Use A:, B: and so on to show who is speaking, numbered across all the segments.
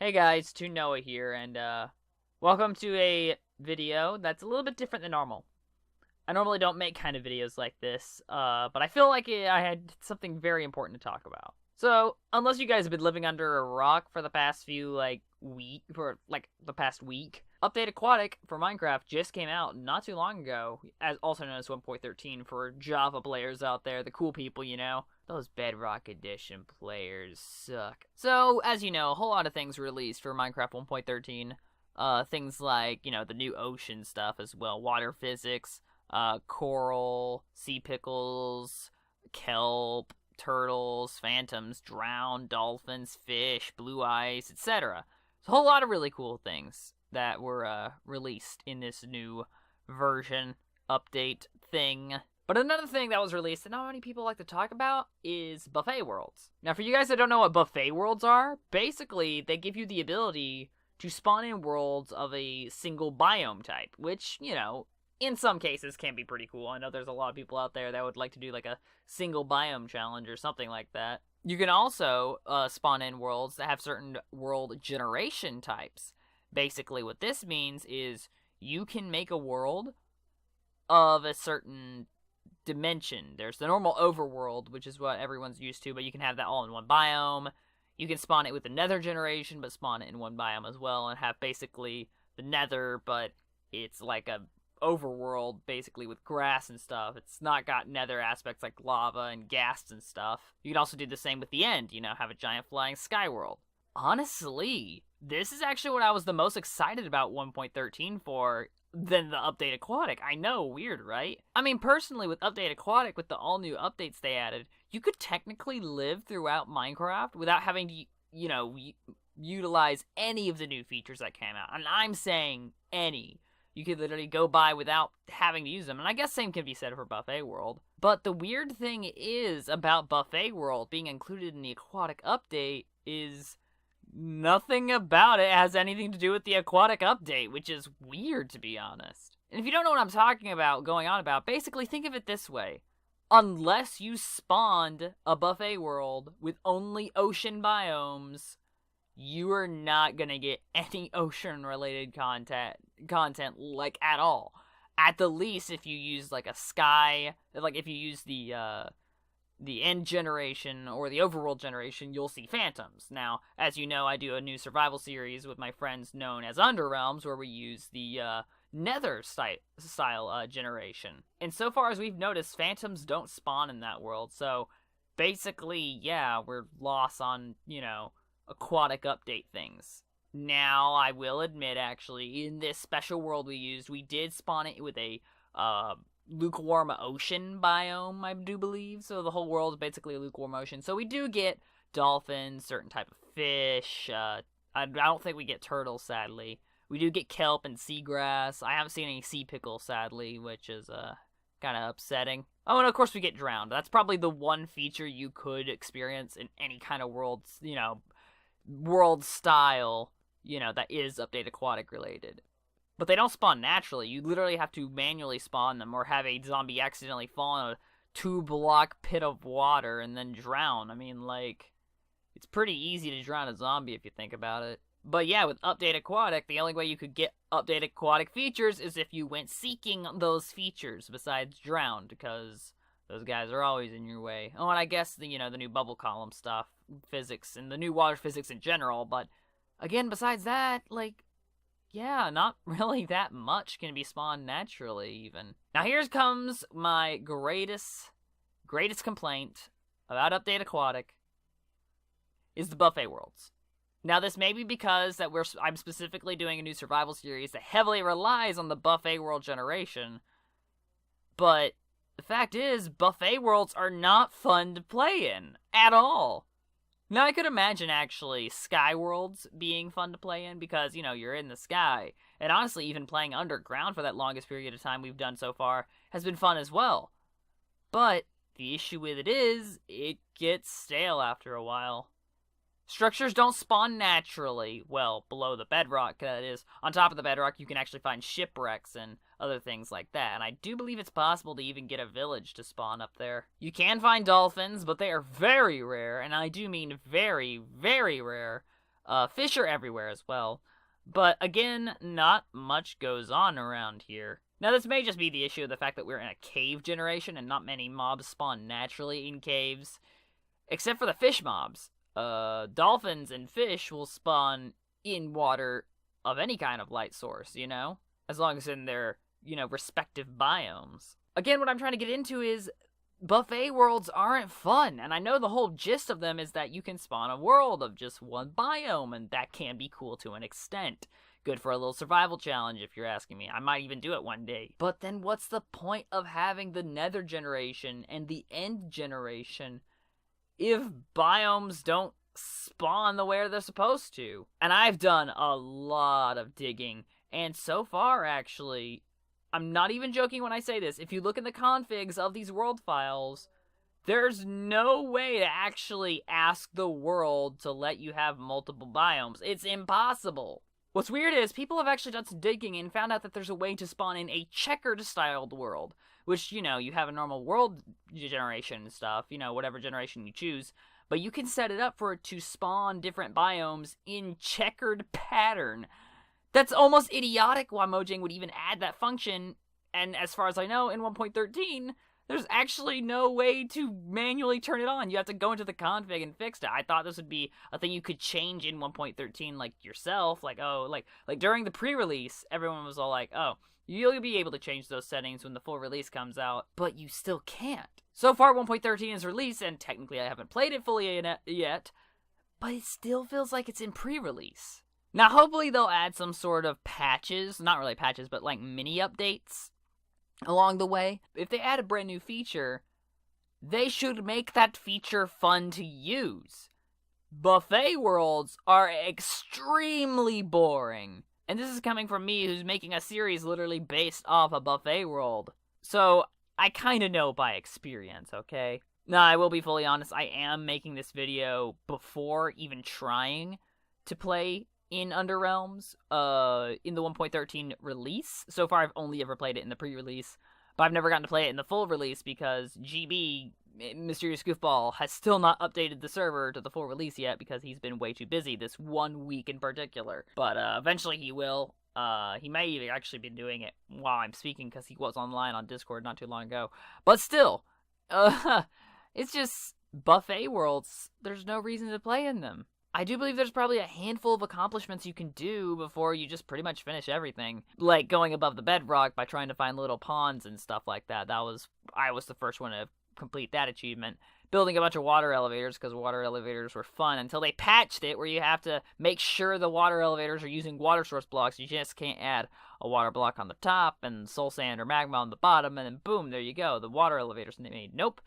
A: Hey guys, Toon here, and welcome to a video that's a little bit different than normal. I normally don't make kind of videos like this, but I feel like I had something very important to talk about. So, unless you guys have been living under a rock for the past the past week, Update Aquatic for Minecraft just came out not too long ago, as also known as 1.13 for Java players out there, the cool people, you know. Those Bedrock Edition players suck. So, as you know, a whole lot of things released for Minecraft 1.13. Things like, the new ocean stuff as well, water physics, coral, sea pickles, kelp, turtles, phantoms, drowned, dolphins, fish, blue ice, etc. It's a whole lot of really cool things that were released in this new version, update thing. But another thing that was released that not many people like to talk about is buffet worlds. Now, for you guys that don't know what buffet worlds are, basically they give you the ability to spawn in worlds of a single biome type, which, in some cases can be pretty cool. I know there's a lot of people out there that would like to do like a single biome challenge or something like that. You can also spawn in worlds that have certain world generation types. Basically, what this means is you can make a world of a certain dimension. There's the normal overworld, which is what everyone's used to, but you can have that all in one biome. You can spawn it with the nether generation, but spawn it in one biome as well, and have basically the nether, but it's like a overworld, basically, with grass and stuff. It's not got nether aspects like lava and gas and stuff. You can also do the same with the end, have a giant flying sky world. Honestly, this is actually what I was the most excited about 1.13 for than the Update Aquatic. I know, weird, right? I mean, personally, with Update Aquatic, with the all-new updates they added, you could technically live throughout Minecraft without having to, utilize any of the new features that came out. And I'm saying any. You could literally go by without having to use them. And I guess same can be said for Buffet World. But the weird thing is about Buffet World being included in the Aquatic update is nothing about it has anything to do with the Aquatic update, which is weird, to be honest. And if you don't know what I'm talking about, basically think of it this way. Unless you spawned a Buffet World with only ocean biomes, you are not gonna get any ocean-related content, like, at all. At the least, if you use, like, a sky, like, if you use the end generation or the overworld generation, you'll see phantoms. Now, as you know, I do a new survival series with my friends known as Underrealms, where we use the nether style generation. And so far as we've noticed, phantoms don't spawn in that world, so basically, yeah, we're lost on, Aquatic update things. Now, I will admit, actually, in this special world we used, we did spawn it with a lukewarm ocean biome, I do believe. So the whole world is basically a lukewarm ocean. So we do get dolphins, certain type of fish. I don't think we get turtles, sadly. We do get kelp and seagrass. I haven't seen any sea pickles, sadly, which is kind of upsetting. Oh, and of course we get drowned. That's probably the one feature you could experience in any kind of world style, that is Update Aquatic related. But they don't spawn naturally. You literally have to manually spawn them or have a zombie accidentally fall in a 2-block pit of water and then drown. I mean, it's pretty easy to drown a zombie if you think about it. But yeah, with Update Aquatic, the only way you could get Update Aquatic features is if you went seeking those features besides drowned, because those guys are always in your way. Oh, and I guess the new bubble column stuff, physics, and the new water physics in general, but again, besides that, yeah, not really that much can be spawned naturally, even. Now, here comes my greatest complaint about Update Aquatic, is the buffet worlds. Now, this may be because I'm specifically doing a new survival series that heavily relies on the buffet world generation, but the fact is, buffet worlds are not fun to play in, at all. Now, I could imagine, actually, sky worlds being fun to play in because, you're in the sky. And honestly, even playing underground for that longest period of time we've done so far has been fun as well. But the issue with it is, it gets stale after a while. Structures don't spawn naturally, well, below the bedrock, that is. On top of the bedrock, you can actually find shipwrecks and other things like that, and I do believe it's possible to even get a village to spawn up there. You can find dolphins, but they are very rare, and I do mean very, very rare. Fish are everywhere as well. But again, not much goes on around here. Now, this may just be the issue of the fact that we're in a cave generation and not many mobs spawn naturally in caves. Except for the fish mobs. Dolphins and fish will spawn in water of any kind of light source, you know? As long as in their, respective biomes. Again, what I'm trying to get into is buffet worlds aren't fun, and I know the whole gist of them is that you can spawn a world of just one biome, and that can be cool to an extent. Good for a little survival challenge, if you're asking me. I might even do it one day. But then what's the point of having the Nether generation and the End generation if biomes don't spawn the way they're supposed to? And I've done a lot of digging, and so far, actually, I'm not even joking when I say this, if you look in the configs of these world files, there's no way to actually ask the world to let you have multiple biomes. It's impossible. What's weird is people have actually done some digging and found out that there's a way to spawn in a checkered-styled world, which, you have a normal world generation and stuff, whatever generation you choose, but you can set it up for it to spawn different biomes in checkered pattern. That's almost idiotic why Mojang would even add that function, and as far as I know, in 1.13, there's actually no way to manually turn it on. You have to go into the config and fix it. I thought this would be a thing you could change in 1.13, like, yourself. Like, during the pre-release, everyone was all like, oh, you'll be able to change those settings when the full release comes out, but you still can't. So far, 1.13 is released, and technically I haven't played it fully yet, but it still feels like it's in pre-release. Now, hopefully they'll add some sort of patches, not really patches, but like mini updates along the way. If they add a brand new feature, they should make that feature fun to use. Buffet worlds are extremely boring. And this is coming from me, who's making a series literally based off a buffet world. So, I kinda know by experience, okay? Now, I will be fully honest, I am making this video before even trying to play in Underrealms, in the 1.13 release. So far, I've only ever played it in the pre-release, but I've never gotten to play it in the full release because GB, Mysterious Goofball, has still not updated the server to the full release yet because he's been way too busy this 1 week in particular. But eventually he will. He may even actually be doing it while I'm speaking because he was online on Discord not too long ago. But still, it's just buffet worlds. There's no reason to play in them. I do believe there's probably a handful of accomplishments you can do before you just pretty much finish everything. Like going above the bedrock by trying to find little ponds and stuff like that. I was the first one to complete that achievement. Building a bunch of water elevators, because water elevators were fun until they patched it where you have to make sure the water elevators are using water source blocks. You just can't add a water block on the top and soul sand or magma on the bottom, and then boom, there you go. The water elevators made. Nope.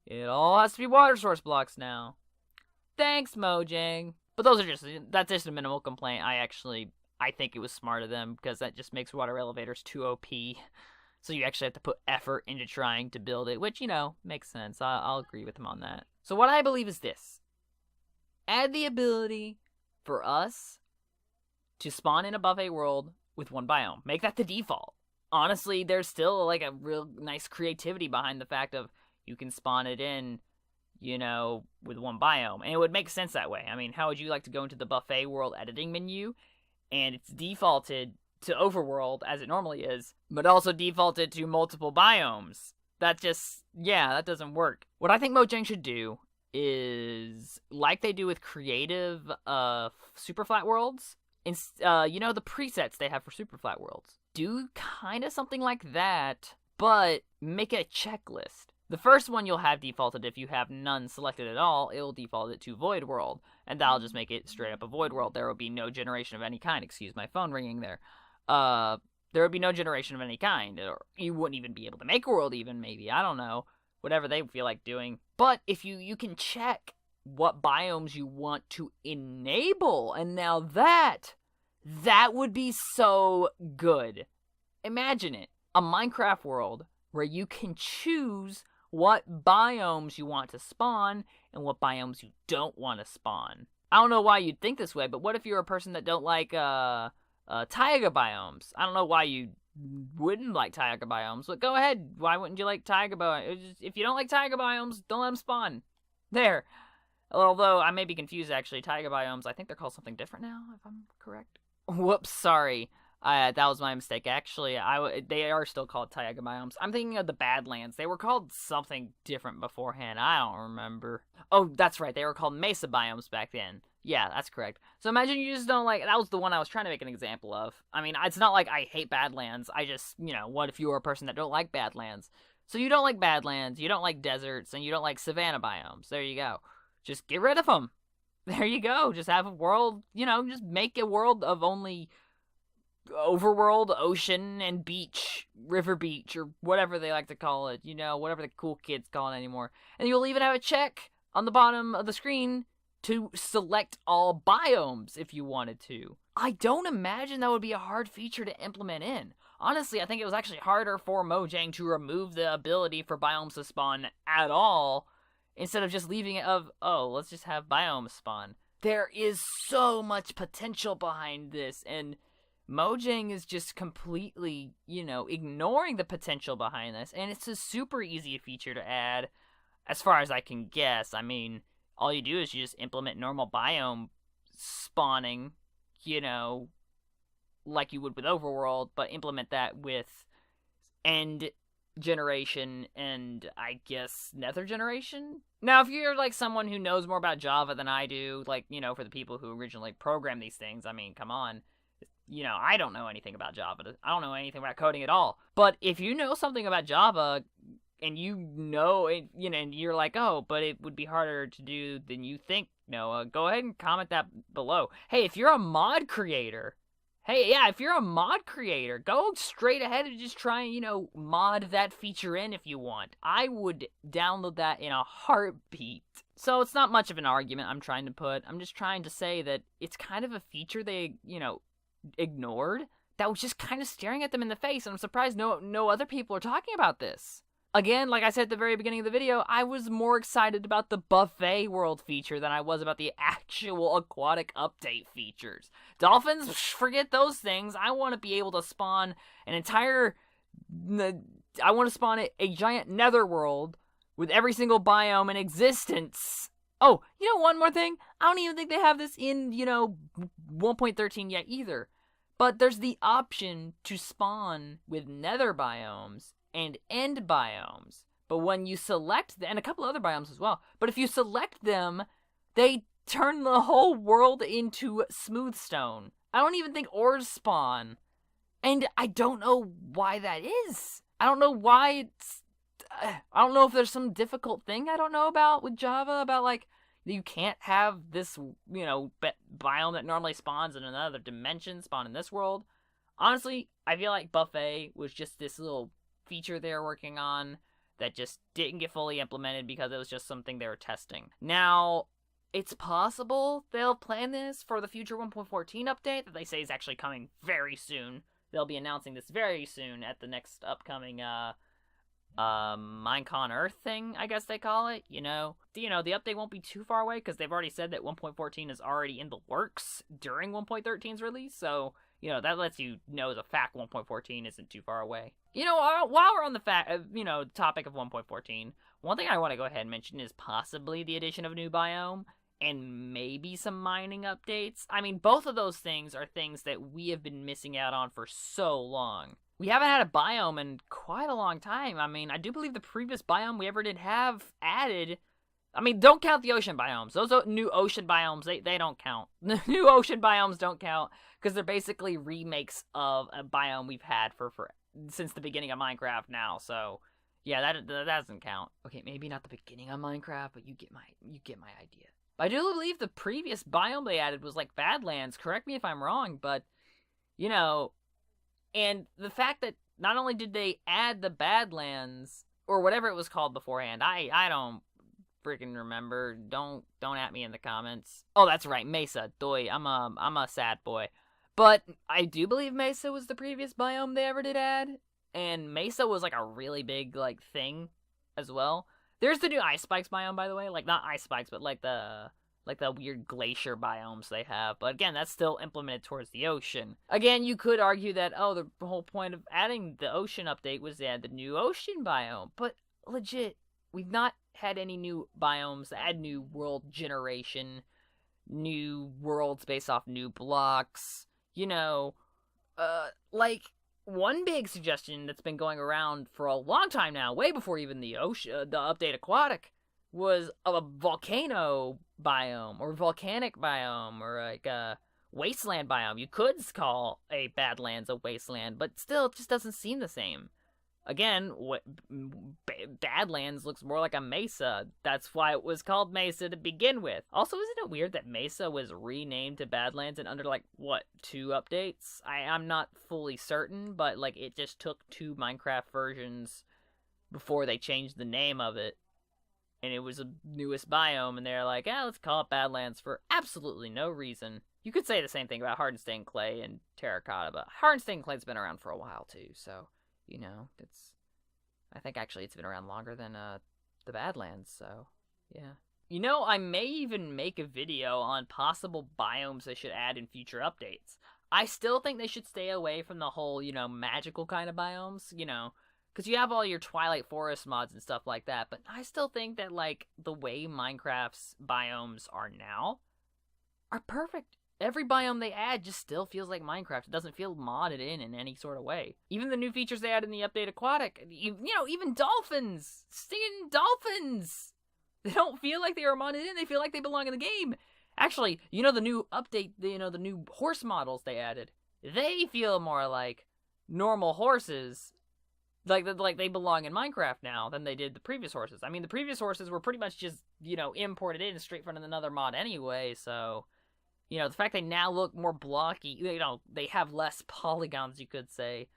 A: It all has to be water source blocks now. Thanks, Mojang. But that's just a minimal complaint. I think it was smart of them, because that just makes water elevators too OP. So you actually have to put effort into trying to build it, which, makes sense. I'll agree with him on that. So what I believe is this. Add the ability for us to spawn in a buffet world with one biome. Make that the default. Honestly, there's still, a real nice creativity behind the fact of you can spawn it in, with one biome. And it would make sense that way. I mean, how would you like to go into the buffet world editing menu, and it's defaulted to overworld as it normally is, but also defaulted to multiple biomes? That doesn't work. What I think Mojang should do is, like they do with creative super flat worlds, the presets they have for super flat worlds. Do kind of something like that, but make a checklist. The first one you'll have defaulted. If you have none selected at all, it'll default it to Void World, and that'll just make it straight up a Void World. There will be no generation of any kind. Excuse my phone ringing there. There would be no generation of any kind, or you wouldn't even be able to make a world even, maybe. I don't know. Whatever they feel like doing. But if you can check what biomes you want to enable, and now that would be so good. Imagine it. A Minecraft world where you can choose what biomes you want to spawn and what biomes you don't want to spawn. I don't know why you'd think this way, but what if you're a person that don't like taiga biomes? I don't know why you wouldn't like taiga biomes, but go ahead. Why wouldn't you like taiga biomes? If you don't like taiga biomes, don't let them spawn. There. Although I may be confused, actually. Taiga biomes, I think they're called something different now, if I'm correct. Whoops, sorry. That was my mistake. Actually, they are still called taiga biomes. I'm thinking of the Badlands. They were called something different beforehand. I don't remember. Oh, that's right. They were called mesa biomes back then. Yeah, that's correct. So imagine you just don't like... That was the one I was trying to make an example of. I mean, it's not like I hate Badlands. I just, what if you were a person that don't like Badlands? So you don't like Badlands, you don't like deserts, and you don't like savanna biomes. There you go. Just get rid of them. There you go. Just have a world, just make a world of only overworld, ocean, and beach, river beach, or whatever they like to call it, whatever the cool kids call it anymore. And you'll even have a check on the bottom of the screen to select all biomes if you wanted to. I don't imagine that would be a hard feature to implement in. Honestly, I think it was actually harder for Mojang to remove the ability for biomes to spawn at all, instead of just leaving it let's just have biomes spawn. There is so much potential behind this, and Mojang is just completely, ignoring the potential behind this, and it's a super easy feature to add, as far as I can guess. I mean, all you do is you just implement normal biome spawning, like you would with Overworld, but implement that with end generation and, I guess, nether generation? Now, if you're, like, someone who knows more about Java than I do, like, for the people who originally programmed these things, I mean, come on. I don't know anything about Java. I don't know anything about coding at all. But if you know something about Java, and and you're like, oh, but it would be harder to do than you think, Noah, go ahead and comment that below. Hey, if you're a mod creator, go straight ahead and just try and, mod that feature in if you want. I would download that in a heartbeat. So it's not much of an argument I'm trying to put. I'm just trying to say that it's kind of a feature they, ignored that was just kind of staring at them in the face, and I'm surprised no other people are talking about this. Again, like I said at the very beginning of the video, I was more excited about the buffet world feature than I was about the actual aquatic update features. Dolphins, forget those things. I want to be able to spawn a giant netherworld with every single biome in existence. Oh, one more thing. I don't even think they have this in, 1.13 yet either. But there's the option to spawn with nether biomes and end biomes. But when you select and a couple other biomes as well. But if you select them, they turn the whole world into smooth stone. I don't even think ores spawn. And I don't know why that is. I don't know why I don't know if there's some difficult thing I don't know about with Java, about, like, you can't have this, biome that normally spawns in another dimension spawn in this world. Honestly, I feel like Buffet was just this little feature they were working on that just didn't get fully implemented because it was just something they were testing. Now, it's possible they'll plan this for the future 1.14 update that they say is actually coming very soon. They'll be announcing this very soon at the next upcoming, Minecon Earth thing, I guess they call it, the update won't be too far away, because they've already said that 1.14 is already in the works during 1.13's release, so, that lets you know as a fact 1.14 isn't too far away. While we're on the topic of 1.14, one thing I want to go ahead and mention is possibly the addition of a new biome, and maybe some mining updates. I mean, both of those things are things that we have been missing out on for so long. We haven't had a biome in quite a long time. I mean, I do believe the previous biome we ever did have added... I mean, don't count the ocean biomes. Those new ocean biomes, they don't count. The new ocean biomes don't count, because they're basically remakes of a biome we've had since the beginning of Minecraft now, so... Yeah, that doesn't count. Okay, maybe not the beginning of Minecraft, but you get my idea. But I do believe the previous biome they added was, like, Badlands. Correct me if I'm wrong, but, and the fact that not only did they add the Badlands, or whatever it was called beforehand, I don't freaking remember. Don't at me in the comments. Oh, that's right, Mesa. Doy, I'm a sad boy. But I do believe Mesa was the previous biome they ever did add, and Mesa was, like, a really big, like, thing as well. There's the new Ice Spikes biome, by the way. Like, not Ice Spikes, but, like the weird glacier biomes they have. But again, that's still implemented towards the ocean. Again, you could argue that, the whole point of adding the ocean update was to add the new ocean biome. But legit, we've not had any new biomes, add new world generation, new worlds based off new blocks. You know, like one big suggestion that's been going around for a long time now, way before even the update Aquatic, was a volcano biome or volcanic biome or like a wasteland biome. You could call a Badlands a wasteland, but still, it just doesn't seem the same. Again, Badlands looks more like a mesa. That's why it was called Mesa to begin with. Also, isn't it weird that Mesa was renamed to Badlands and under, like, what, 2 updates? I'm not fully certain, but, like, it just took 2 Minecraft versions before they changed the name of it. And it was a newest biome, and they're like, let's call it Badlands for absolutely no reason. You could say the same thing about Hardenstein Clay and Terracotta, but Hardenstein Clay's been around for a while, too, so... You know, I think actually it's been around longer than the Badlands, so yeah. You know, I may even make a video on possible biomes they should add in future updates. I still think they should stay away from the whole, you know, magical kind of biomes, you know, because you have all your Twilight Forest mods and stuff like that, but I still think that, like, the way Minecraft's biomes are now are perfect. Every biome they add just still feels like Minecraft. It doesn't feel modded in any sort of way. Even the new features they add in the update Aquatic, you know, even dolphins! Stinging dolphins! They don't feel like they are modded in, they feel like they belong in the game. Actually, you know, the new update, you know, the new horse models they added, they feel more like normal horses. Like they belong in Minecraft now than they did the previous horses. I mean, the previous horses were pretty much just, you know, imported in straight from another mod anyway, so... You know, the fact they now look more blocky, you know, they have less polygons, you could say.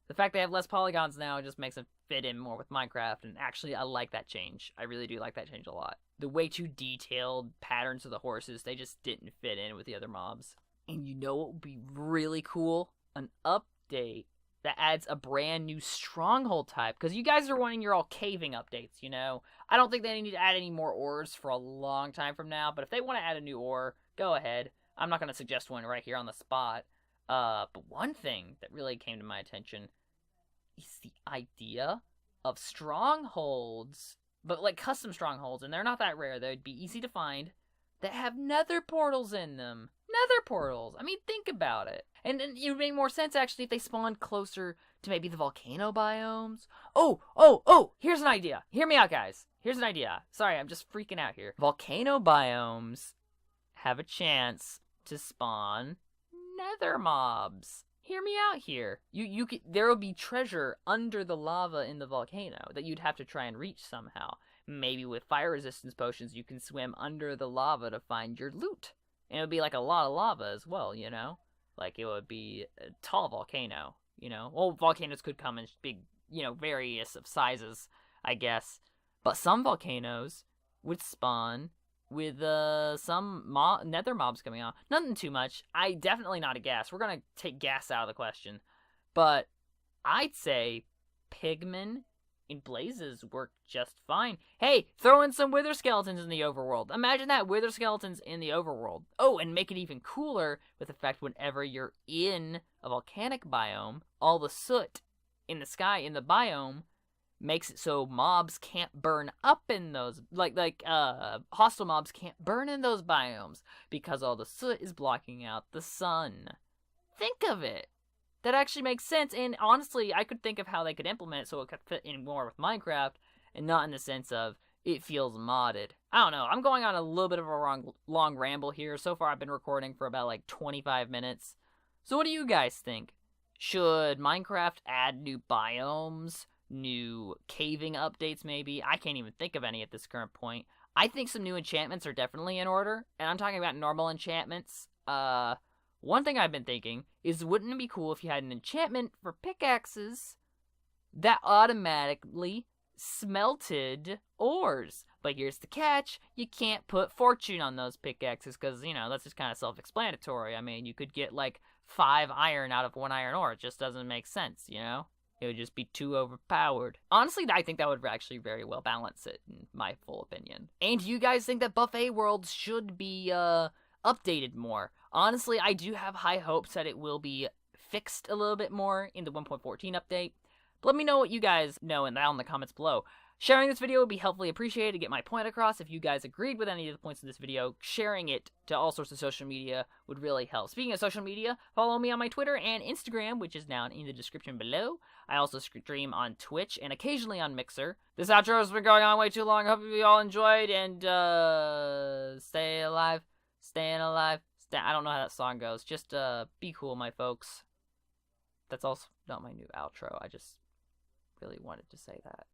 A: The fact they have less polygons now just makes them fit in more with Minecraft, and actually, I like that change. I really do like that change a lot. The way too detailed patterns of the horses, they just didn't fit in with the other mobs. And you know what would be really cool? An update that adds a brand new stronghold type, because you guys are wanting your all caving updates, you know? I don't think they need to add any more ores for a long time from now, but if they want to add a new ore, go ahead. I'm not going to suggest one right here on the spot. But one thing that really came to my attention is the idea of strongholds, but like custom strongholds, and they're not that rare. They'd be easy to find, that have nether portals in them. Nether portals! I mean, think about it. And it would make more sense, actually, if they spawned closer to maybe the volcano biomes. Oh! Here's an idea. Hear me out, guys. Here's an idea. Sorry, I'm just freaking out here. Volcano biomes have a chance to spawn nether mobs. Hear me out here. There will be treasure under the lava in the volcano that you'd have to try and reach somehow. Maybe with fire resistance potions you can swim under the lava to find your loot. And it would be like a lot of lava as well, you know? Like it would be a tall volcano, you know? Well, volcanoes could come in big, you know, various of sizes, I guess. But some volcanoes would spawn with some nether mobs coming out. Nothing too much. Definitely not a gas. We're going to take gas out of the question. But I'd say pigmen and blazes work just fine. Hey, throw in some wither skeletons in the overworld. Imagine that, wither skeletons in the overworld. Oh, and make it even cooler with the fact whenever you're in a volcanic biome, all the soot in the sky in the biome makes it so mobs can't burn up in those, hostile mobs can't burn in those biomes because all the soot is blocking out the sun. Think of it. That actually makes sense, and honestly, I could think of how they could implement it so it could fit in more with Minecraft, and not in the sense of it feels modded. I don't know, I'm going on a little bit of a long ramble here. So far I've been recording for about 25 minutes. So what do you guys think? Should Minecraft add new biomes? New caving updates, maybe? I can't even think of any at this current point. I think some new enchantments are definitely in order, and I'm talking about normal enchantments. One thing I've been thinking is, wouldn't it be cool if you had an enchantment for pickaxes that automatically smelted ores? But here's the catch, you can't put fortune on those pickaxes, because, you know, that's just kind of self-explanatory. I mean, you could get, 5 iron out of 1 iron ore. It just doesn't make sense, you know? It would just be too overpowered. Honestly, I think that would actually very well balance it, in my full opinion. And do you guys think that buffet worlds should be, updated more? Honestly, I do have high hopes that it will be fixed a little bit more in the 1.14 update. But let me know what you guys know down in the comments below. Sharing this video would be helpfully appreciated to get my point across. If you guys agreed with any of the points in this video, sharing it to all sorts of social media would really help. Speaking of social media, follow me on my Twitter and Instagram, which is down in the description below. I also stream on Twitch and occasionally on Mixer. This outro has been going on way too long. I hope you all enjoyed, and stay alive, staying alive. I don't know how that song goes. Just be cool, my folks. That's also not my new outro. I just really wanted to say that.